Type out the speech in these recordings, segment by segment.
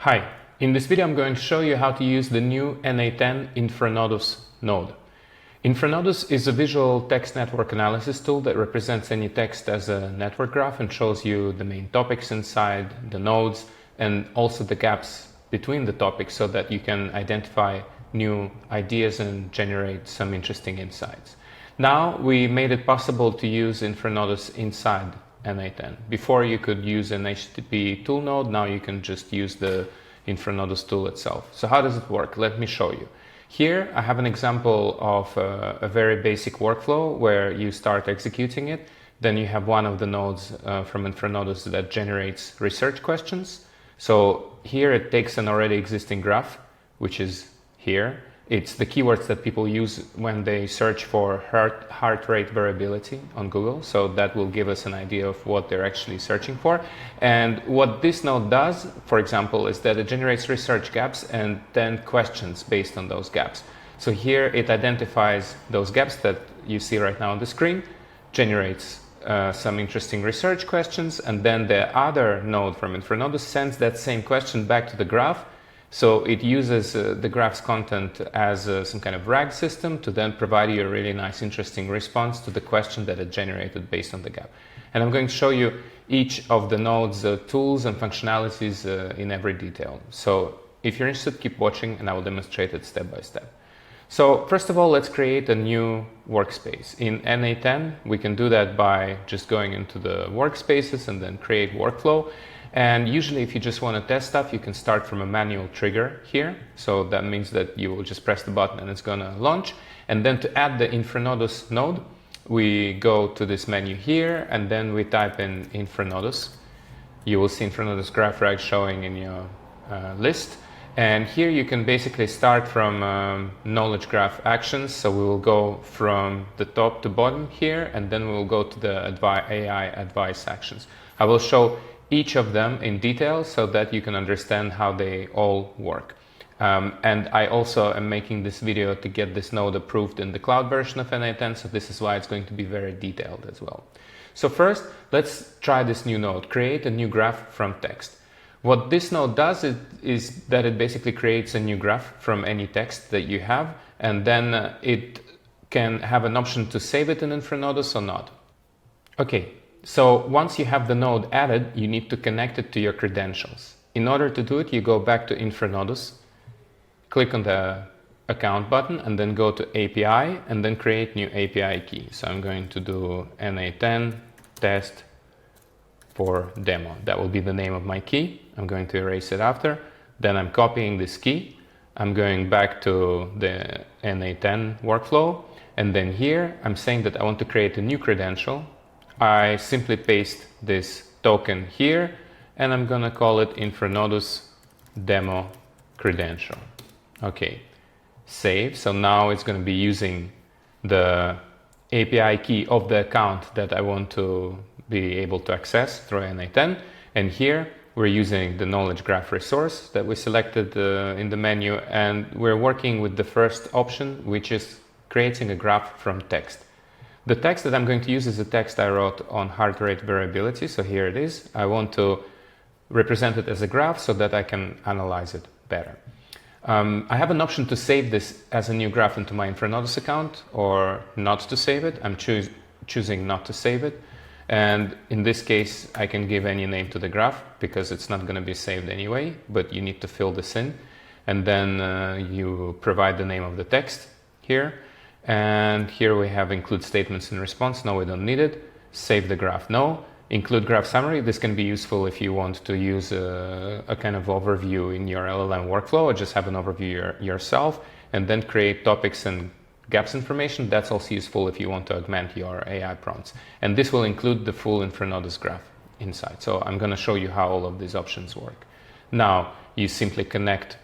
Hi, in this video I'm going to show you how to use the new n8n InfraNodus Node. InfraNodus is a visual text network analysis tool that represents any text as a network graph and shows you the main topics inside, the nodes, and also the gaps between the topics so that you can identify new ideas and generate some interesting insights. Now we made it possible to use InfraNodus inside n8n. Before you could use an HTTP tool node, now you can just use the InfraNodus tool itself. So how does it work? Let me show you. Here I have an example of a very basic workflow where you start executing it. Then you have one of the nodes from InfraNodus that generates research questions. So here it takes an already existing graph, which is here. It's the keywords that people use when they search for heart rate variability on Google. So that will give us an idea of what they're actually searching for. And what this node does, for example, is that it generates research gaps and then questions based on those gaps. So here it identifies those gaps that you see right now on the screen, generates some interesting research questions, and then the other node from InfraNodus sends that same question back to the graph. So it uses the graph's content as some kind of RAG system to then provide you a really nice, interesting response to the question that it generated based on the gap. And I'm going to show you each of the node's tools and functionalities in every detail. So if you're interested, keep watching and I will demonstrate it step by step. So first of all, let's create a new workspace. In n8n, we can do that by just going into the workspaces and then create workflow. And usually if you just want to test stuff, you can start from a manual trigger here. So that means that you will just press the button and it's going to launch. And then to add the InfraNodus node, we go to this menu here and then we type in InfraNodus. You will see InfraNodus graph RAG showing in your list. And here you can basically start from knowledge graph actions. So we will go from the top to bottom here, and then we will go to the AI advice actions. I will show each of them in detail so that you can understand how they all work. And I also am making this video to get this node approved in the cloud version of n8n, so this is why it's going to be very detailed as well. So first, let's try this new node, create a new graph from text. What this node does is that it basically creates a new graph from any text that you have, and then it can have an option to save it in InfraNodus or not. Okay. So once you have the node added, you need to connect it to your credentials. In order to do it, you go back to InfraNodus, click on the account button, and then go to API, and then create new API key. So I'm going to do n8n test for demo. That will be the name of my key. I'm going to erase it after. Then I'm copying this key. I'm going back to the n8n workflow. And then here, I'm saying that I want to create a new credential. I simply paste this token here and I'm going to call it InfraNodus demo credential. Okay, save. So now it's going to be using the API key of the account that I want to be able to access through n8n. And here we're using the knowledge graph resource that we selected in the menu, and we're working with the first option, which is creating a graph from text. The text that I'm going to use is a text I wrote on heart rate variability. So here it is. I want to represent it as a graph so that I can analyze it better. I have an option to save this as a new graph into my InfraNodus account or not to save it. I'm choosing not to save it. And in this case, I can give any name to the graph because it's not going to be saved anyway, but you need to fill this in. And then you provide the name of the text here. And here we have include statements in response. No, we don't need it. Save the graph. No. Include graph summary. This can be useful if you want to use a kind of overview in your LLM workflow, or just have an overview yourself, and then create topics and gaps information. That's also useful if you want to augment your AI prompts. And this will include the full InfraNodus graph inside. So I'm going to show you how all of these options work. Now you simply connect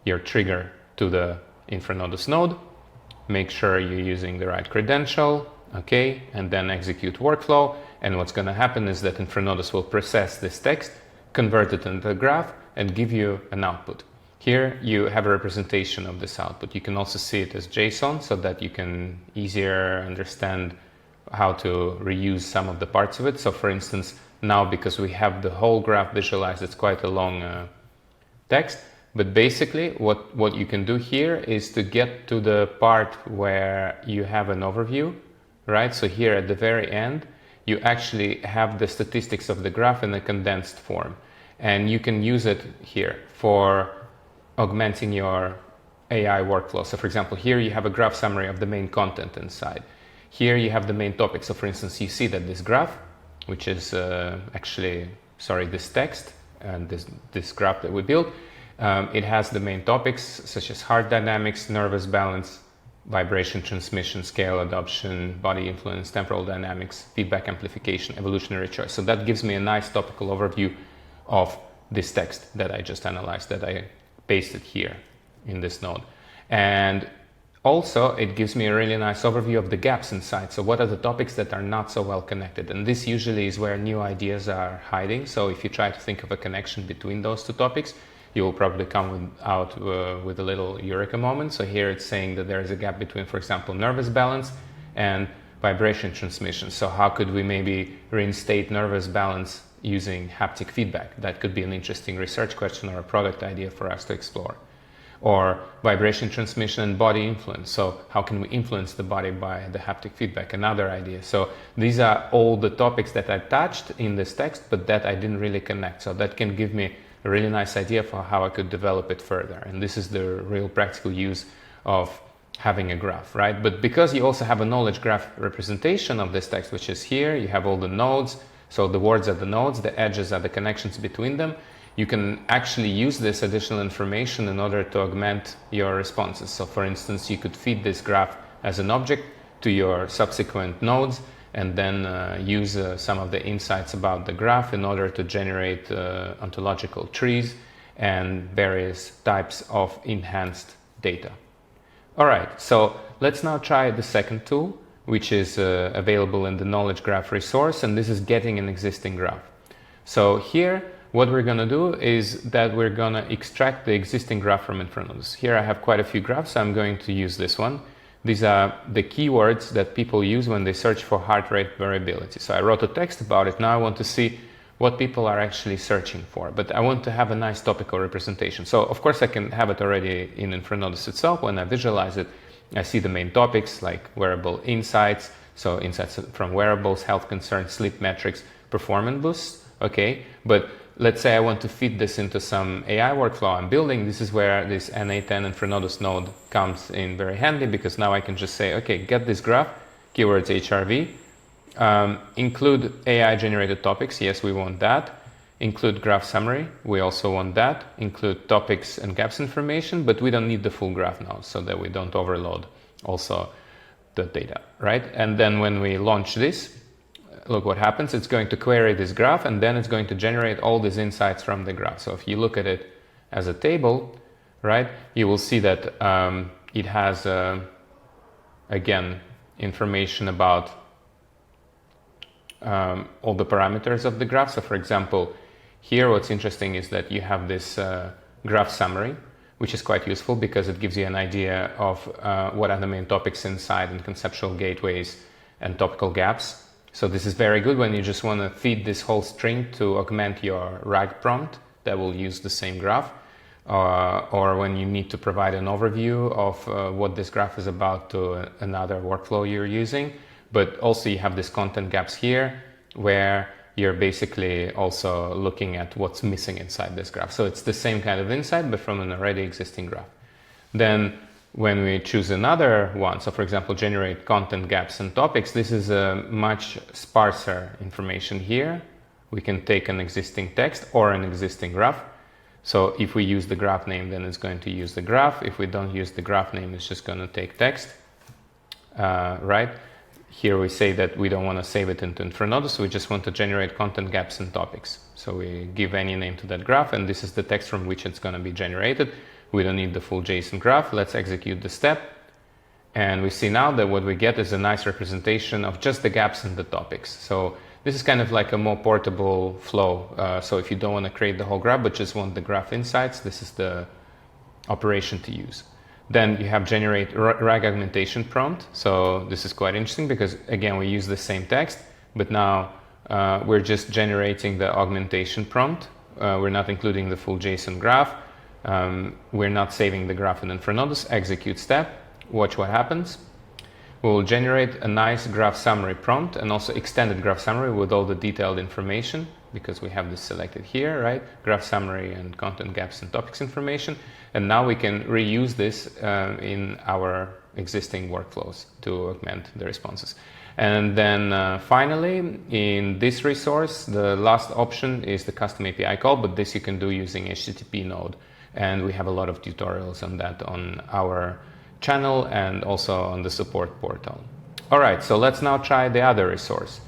your trigger to the InfraNodus node. Make sure you're using the right credential, okay, and then execute workflow. And what's going to happen is that InfraNodus will process this text, convert it into a graph, and give you an output. Here you have a representation of this output. You can also see it as JSON so that you can easier understand how to reuse some of the parts of it. So for instance, now because we have the whole graph visualized, it's quite a long text. But basically what you can do here is to get to the part where you have an overview, right? So here at the very end, you actually have the statistics of the graph in a condensed form. And you can use it here for augmenting your AI workflow. So for example, here you have a graph summary of the main content inside. Here you have the main topic. So for instance, you see that this graph, which is this text and this graph that we built, it has the main topics such as heart dynamics, nervous balance, vibration transmission, scale adoption, body influence, temporal dynamics, feedback amplification, evolutionary choice. So that gives me a nice topical overview of this text that I just analyzed, that I pasted here in this node. And also it gives me a really nice overview of the gaps inside. So what are the topics that are not so well connected? And this usually is where new ideas are hiding. So if you try to think of a connection between those two topics, you will probably come out with a little eureka moment. So here it's saying that there is a gap between, for example, nervous balance and vibration transmission. So how could we maybe reinstate nervous balance using haptic feedback? That could be an interesting research question or a product idea for us to explore. Or vibration transmission and body influence. So how can we influence the body by the haptic feedback? Another idea. So these are all the topics that I touched in this text, but that I didn't really connect. So that can give me a really nice idea for how I could develop it further. And this is the real practical use of having a graph, right? But because you also have a knowledge graph representation of this text, which is here, you have all the nodes. So the words are the nodes, the edges are the connections between them. You can actually use this additional information in order to augment your responses. So for instance, you could feed this graph as an object to your subsequent nodes and then use some of the insights about the graph in order to generate ontological trees and various types of enhanced data. All right, so let's now try the second tool, which is available in the knowledge graph resource, and this is getting an existing graph. So here, what we're going to do is that we're going to extract the existing graph from InfraNodus. Here I have quite a few graphs, so I'm going to use this one. These are the keywords that people use when they search for heart rate variability. So I wrote a text about it. Now I want to see what people are actually searching for, but I want to have a nice topical representation. So of course I can have it already in InfraNodus itself. When I visualize it, I see the main topics like wearable insights, so insights from wearables, health concerns, sleep metrics, performance boosts, okay? But let's say I want to feed this into some AI workflow I'm building. This is where this n8n InfraNodus node comes in very handy, because now I can just say, okay, get this graph, keywords HRV, include AI generated topics. Yes, we want that. Include graph summary. We also want that. Include topics and gaps information, but we don't need the full graph now so that we don't overload also the data, right? And then when we launch this, look what happens. It's going to query this graph, and then it's going to generate all these insights from the graph. So if you look at it as a table, right, you will see that it has, again, information about all the parameters of the graph. So for example, here what's interesting is that you have this graph summary, which is quite useful because it gives you an idea of what are the main topics inside and conceptual gateways and topical gaps. So this is very good when you just want to feed this whole string to augment your RAG prompt that will use the same graph, or when you need to provide an overview of what this graph is about to another workflow you're using. But also you have these content gaps here where you're basically also looking at what's missing inside this graph. So it's the same kind of insight, but from an already existing graph. Then when we choose another one, so for example, generate content gaps and topics, this is a much sparser information here. We can take an existing text or an existing graph. So if we use the graph name, then it's going to use the graph. If we don't use the graph name, it's just going to take text, right? Here we say that we don't want to save it into InfraNodus, we just want to generate content gaps and topics. So we give any name to that graph, and this is the text from which it's going to be generated. We don't need the full JSON graph. Let's execute the step. And we see now that what we get is a nice representation of just the gaps and the topics. So this is kind of like a more portable flow. So if you don't want to create the whole graph, but just want the graph insights, this is the operation to use. Then you have generate RAG Augmentation Prompt. So this is quite interesting because, again, we use the same text, but now we're just generating the augmentation prompt. We're not including the full JSON graph. we're not saving the graph in InfraNodus. Execute step, watch what happens. We will generate a nice graph summary prompt and also extended graph summary with all the detailed information, because we have this selected here, right? Graph summary and content gaps and topics information. And now we can reuse this in our existing workflows to augment the responses. And then finally, in this resource, the last option is the custom API call, but this you can do using HTTP node. And we have a lot of tutorials on that on our channel and also on the support portal. All right, so let's now try the other resource,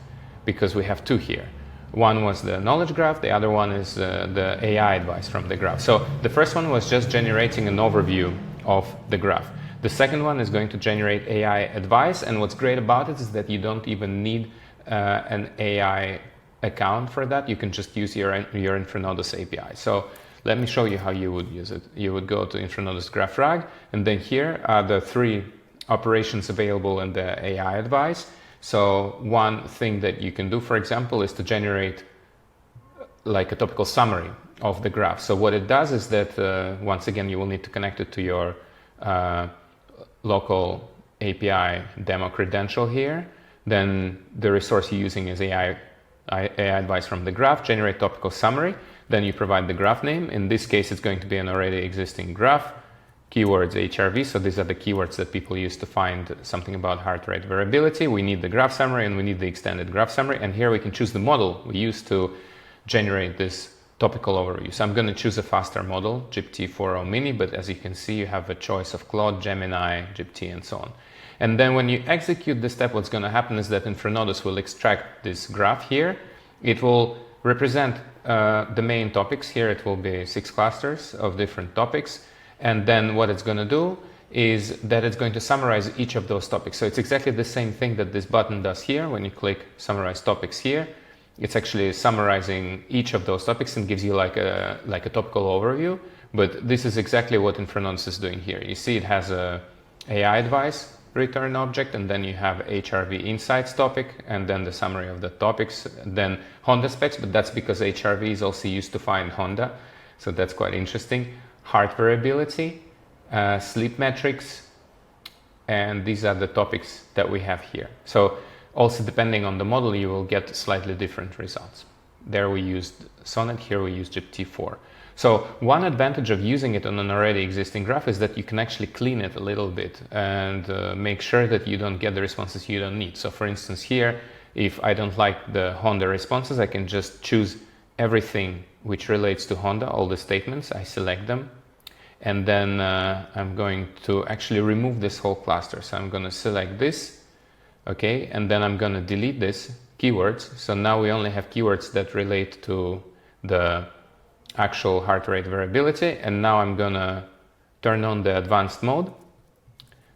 because we have two here. One was the knowledge graph, the other one is the AI advice from the graph. So the first one was just generating an overview of the graph. The second one is going to generate AI advice, and what's great about it is that you don't even need an AI account for that. You can just use your InfraNodus API. So let me show you how you would use it. You would go to InfraNodus Graph RAG, and then here are the 3 operations available in the AI advice. So one thing that you can do, for example, is to generate like a topical summary of the graph. So what it does is that, once again, you will need to connect it to your local API demo credential here. Then the resource you're using is AI advice from the graph, generate topical summary. Then you provide the graph name. In this case, it's going to be an already existing graph. Keywords HRV, so these are the keywords that people use to find something about heart rate variability. We need the graph summary and we need the extended graph summary. And here we can choose the model we use to generate this topical overview. So I'm going to choose a faster model, GPT-4o Mini, but as you can see, you have a choice of Claude, Gemini, GPT, and so on. And then when you execute this step, what's going to happen is that InfraNodus will extract this graph here. It will represent the main topics. Here it will be 6 clusters of different topics. And then what it's going to do is that it's going to summarize each of those topics. So it's exactly the same thing that this button does here. When you click summarize topics here, it's actually summarizing each of those topics and gives you like a topical overview. But this is exactly what InfraNodus is doing here. You see it has a AI advice return object, and then you have HRV insights topic, and then the summary of the topics, then Honda specs, but that's because HRV is also used to find Honda. So that's quite interesting. Heart variability, sleep metrics, and these are the topics that we have here. So also depending on the model, you will get slightly different results. There we used Sonnet, here we use GPT-4. So one advantage of using it on an already existing graph is that you can actually clean it a little bit and make sure that you don't get the responses you don't need. So for instance here, if I don't like the Honda responses, I can just choose everything which relates to Honda, all the statements, I select them. And then I'm going to actually remove this whole cluster. So I'm going to select this, okay, and then I'm going to delete this keywords. So now we only have keywords that relate to the actual heart rate variability. And now I'm going to turn on the advanced mode.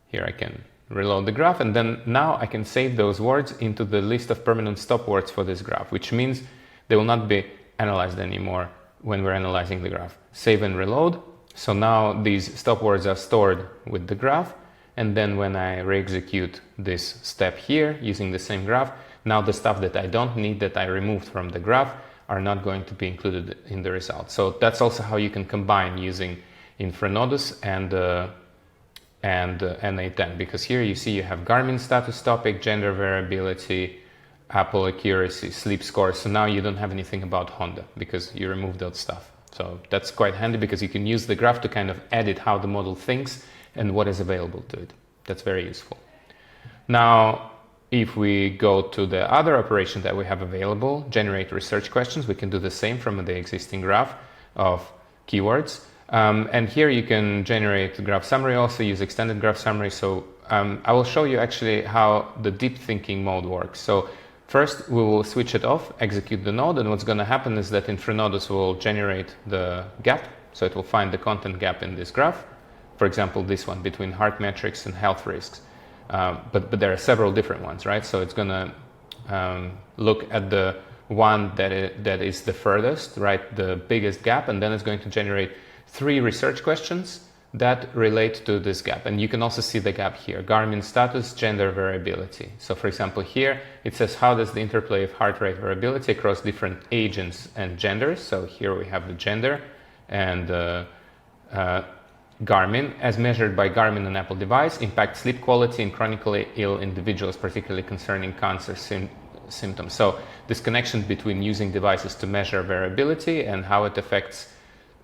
Here I can reload the graph, and then now I can save those words into the list of permanent stop words for this graph, which means they will not be analyzed anymore when we're analyzing the graph. Save and reload. So now these stop words are stored with the graph, and then when I re-execute this step here using the same graph, now the stuff that I don't need, that I removed from the graph, are not going to be included in the result. So that's also how you can combine using InfraNodus and n8n, because here you see you have Garmin status topic, gender variability, Apple accuracy, sleep score. So now you don't have anything about Honda because you removed that stuff. So that's quite handy because you can use the graph to kind of edit how the model thinks and what is available to it. That's very useful. Now, if we go to the other operation that we have available, generate research questions, we can do the same from the existing graph of keywords. And here you can generate graph summary, also use extended graph summary. So I will show you actually how the deep thinking mode works. So first we will switch it off, execute the node, and what's going to happen is that InfraNodus will generate the gap. So it will find the content gap in this graph. For example, this one between heart metrics and health risks. But there are several different ones, right? So it's going to look at the one that is the furthest, right? The biggest gap, and then it's going to generate 3 research questions that relate to this gap. And you can also see the gap here, Garmin status, gender variability. So for example, here it says, how does the interplay of heart rate variability across different ages and genders? So here we have the gender and Garmin, as measured by Garmin and Apple device, impact sleep quality in chronically ill individuals, particularly concerning cancer symptoms. So this connection between using devices to measure variability and how it affects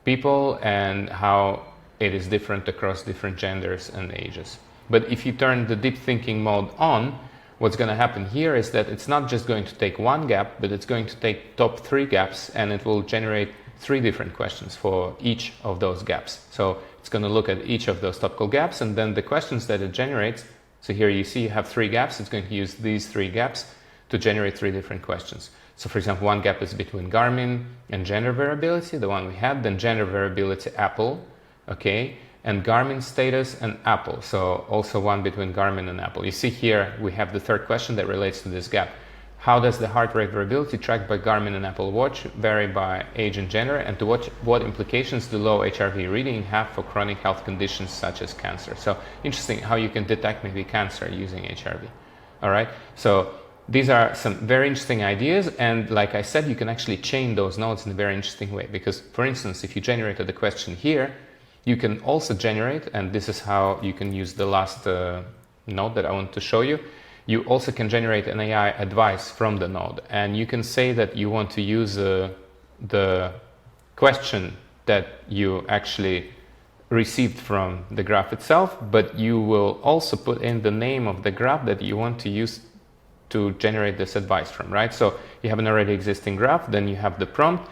people and how it is different across different genders and ages. But if you turn the deep thinking mode on, what's going to happen here is that it's not just going to take one gap, but it's going to take top 3 gaps, and it will generate 3 different questions for each of those gaps. So it's going to look at each of those topical gaps, and then the questions that it generates. So here you see you have 3 gaps. It's going to use these 3 gaps to generate 3 different questions. So for example, one gap is between Garmin and gender variability, the one we had, then gender variability Apple, okay, and Garmin status and Apple. So also one between Garmin and Apple. You see here we have the 3rd question that relates to this gap. How does the heart rate variability tracked by Garmin and Apple Watch vary by age and gender, and to what implications do low HRV reading have for chronic health conditions such as cancer? So interesting how you can detect maybe cancer using HRV. All right, so these are some very interesting ideas, and like I said, you can actually chain those nodes in a very interesting way, because for instance, if you generated the question here, you can also generate, and this is how you can use the last node that I want to show you. You also can generate an AI advice from the node, and you can say that you want to use the question that you actually received from the graph itself, but you will also put in the name of the graph that you want to use to generate this advice from, right? So you have an already existing graph, then you have the prompt.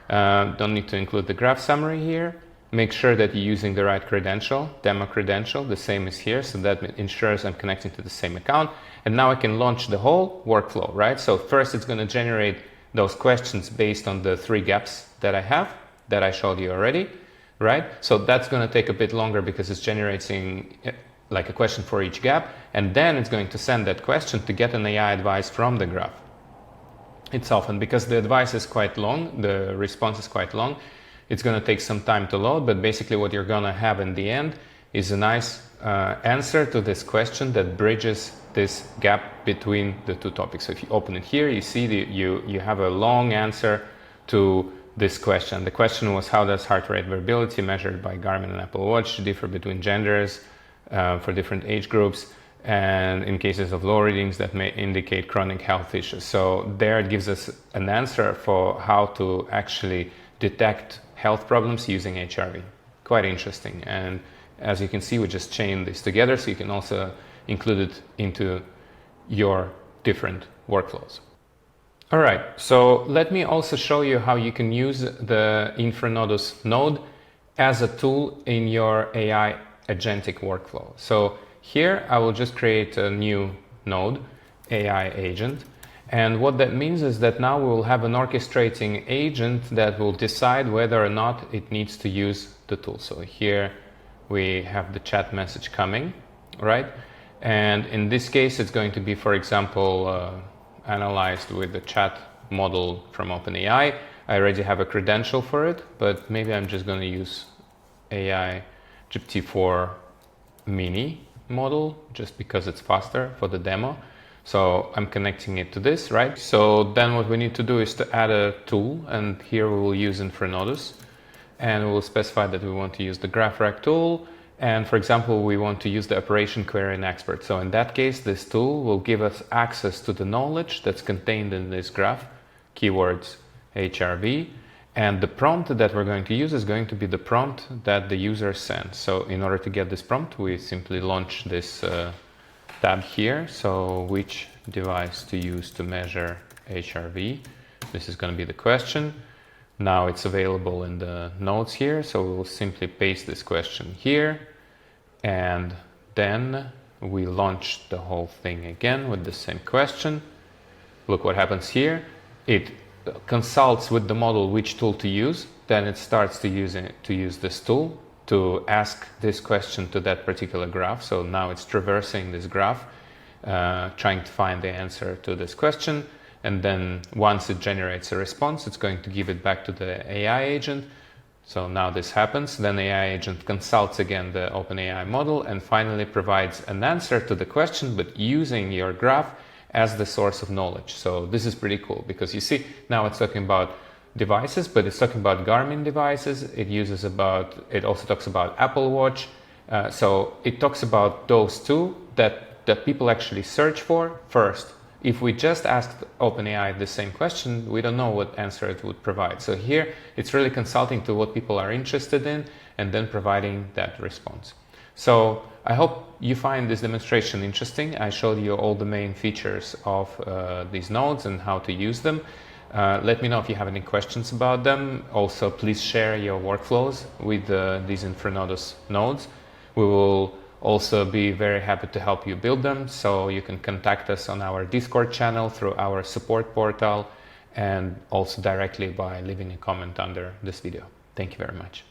Don't need to include the graph summary here. Make sure that you're using the right credential, demo credential, the same as here, so that ensures I'm connecting to the same account. And now I can launch the whole workflow, right? So first it's going to generate those questions based on the 3 gaps that I have, that I showed you already, right? So that's going to take a bit longer because it's generating like a question for each gap, and then it's going to send that question to get an AI advice from the graph itself. And because the advice is quite long, the response is quite long, it's going to take some time to load, but basically what you're going to have in the end is a nice answer to this question that bridges this gap between the 2 topics. So if you open it here, you see you have a long answer to this question. The question was, how does heart rate variability measured by Garmin and Apple Watch differ between genders for different age groups, and in cases of low readings that may indicate chronic health issues. So there it gives us an answer for how to actually detect health problems using HRV. Quite interesting. And as you can see, we just chained this together, so you can also include it into your different workflows. All right, so let me also show you how you can use the InfraNodus node as a tool in your AI agentic workflow. So here I will just create a new node, AI agent. And what that means is that now we will have an orchestrating agent that will decide whether or not it needs to use the tool. So here we have the chat message coming, right? And in this case, it's going to be, for example, analyzed with the chat model from OpenAI. I already have a credential for it, but maybe I'm just going to use AI GPT-4 mini model just because it's faster for the demo. So I'm connecting it to this, right? So then what we need to do is to add a tool, and here we will use InfraNodus, and we will specify that we want to use the graph RAG tool. And for example, we want to use the operation query and expert. So in that case, this tool will give us access to the knowledge that's contained in this graph, keywords HRV, and the prompt that we're going to use is going to be the prompt that the user sends. So in order to get this prompt, we simply launch this tab here. So which device to use to measure HRV? This is going to be the question. Now it's available in the notes here, so we'll simply paste this question here, and then we launch the whole thing again with the same question. Look what happens here. It consults with the model which tool to use, then it starts to use this tool to ask this question to that particular graph. So now it's traversing this graph, trying to find the answer to this question. And then once it generates a response, it's going to give it back to the AI agent. So now this happens. Then the AI agent consults again the OpenAI model and finally provides an answer to the question, but using your graph as the source of knowledge. So this is pretty cool because you see now it's talking about devices, but it's talking about Garmin devices. It also talks about Apple Watch. So it talks about those two that people actually search for first. If we just asked OpenAI the same question, we don't know what answer it would provide. So here it's really consulting to what people are interested in and then providing that response. So I hope you find this demonstration interesting. I showed you all the main features of these nodes and how to use them. Let me know if you have any questions about them. Also, please share your workflows with these InfraNodus nodes. We will also be very happy to help you build them, so you can contact us on our Discord channel, through our support portal, and also directly by leaving a comment under this video. Thank you very much.